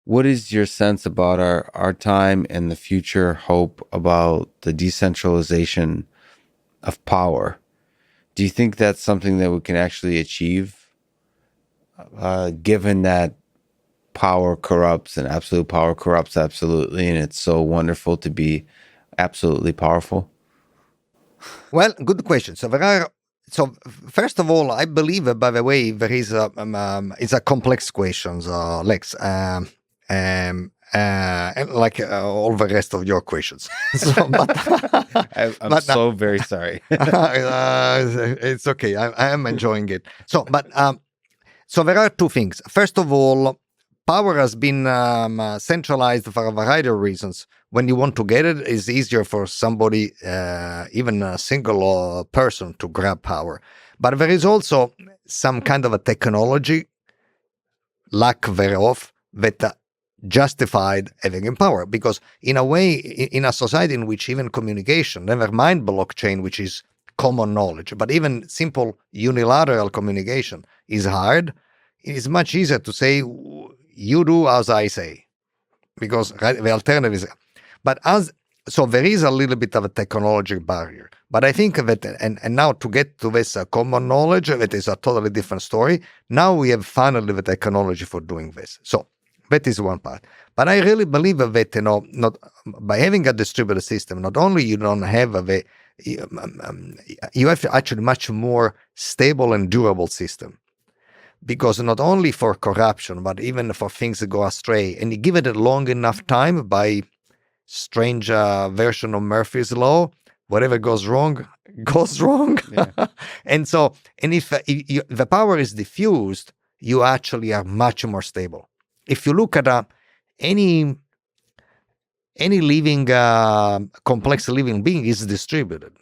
what is your sense about our time and the future hope about the decentralization of power? Do you think that's something that we can actually achieve, given that power corrupts and absolute power corrupts absolutely, and it's so wonderful to be absolutely powerful? Well, good question. So first of all, I believe, by the way, there is it's a complex question, Lex, like all the rest of your questions. I'm so very sorry. It's okay. I am enjoying it. So there are two things. First of all, power has been centralized for a variety of reasons. When you want to get it, it's easier for somebody, even a single person, to grab power. But there is also some kind of a technology, lack thereof, that justified having in power. Because in a way, in a society in which even communication, never mind blockchain, which is common knowledge, but even simple unilateral communication is hard, it is much easier to say, you do as I say, because the alternative is, so there is a little bit of a technology barrier. But I think that, and now to get to this common knowledge, that is a totally different story. Now we have finally the technology for doing this. So that is one part. But I really believe that, not by having a distributed system, not only you don't have you have actually much more stable and durable system. Because not only for corruption, but even for things that go astray, and you give it a long enough time by strange version of Murphy's Law, whatever goes wrong, goes wrong. Yeah. and if the power is diffused, you actually are much more stable. If you look at any living, complex living being is distributed.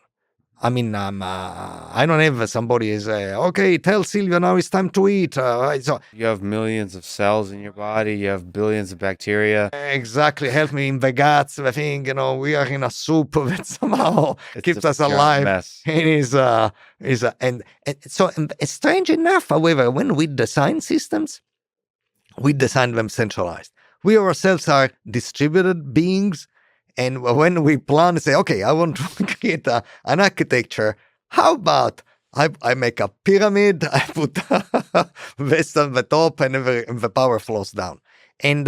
I mean, I don't have somebody say, okay, tell Silvio now it's time to eat. So you have millions of cells in your body. You have billions of bacteria. Exactly. Help me in the guts. I think, we are in a soup that somehow keeps us alive. Mess. And so strange enough, however, when we design systems, we design them centralized. We ourselves are distributed beings. And when we plan, say, okay, I want to create an architecture. How about I make a pyramid, I put this on the top, and the power flows down. And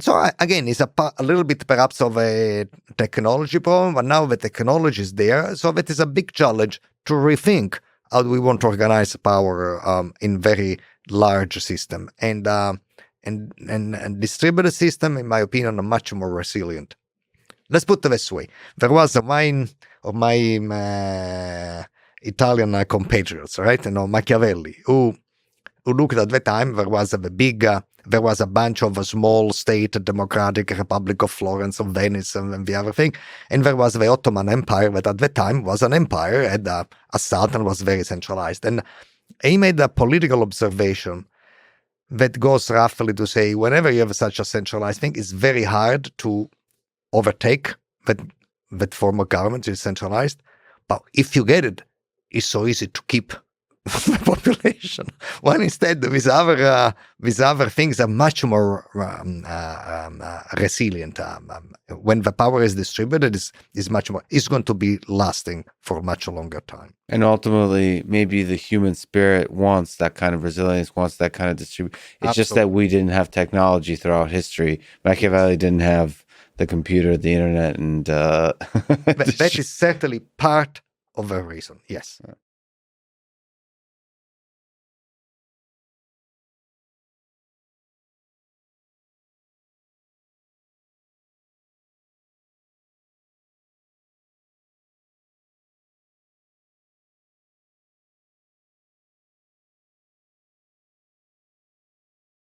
so, again, it's a little bit perhaps of a technology problem, but now the technology is there. So that is a big challenge to rethink how do we want to organize power in very large system. And distributed system, in my opinion, are much more resilient. Let's put it this way. There was one of my Italian compatriots, right? Machiavelli, who looked at the time, there was a bunch of a small state, Democratic Republic of Florence, of Venice, and the other thing. And there was the Ottoman Empire, that at the time was an empire, and a sultan was very centralized. And he made a political observation that goes roughly to say, whenever you have such a centralized thing, it's very hard to overtake that form of government is centralized. But if you get it, it's so easy to keep the population. When instead, with other things are much more resilient. When the power is distributed, is much more. It's going to be lasting for a much longer time. And ultimately, maybe the human spirit wants that kind of resilience, wants that kind of distribution. It's Absolutely. Just that we didn't have technology throughout history. Machiavelli didn't have the computer, the internet, and that is certainly part of the reason. Yes.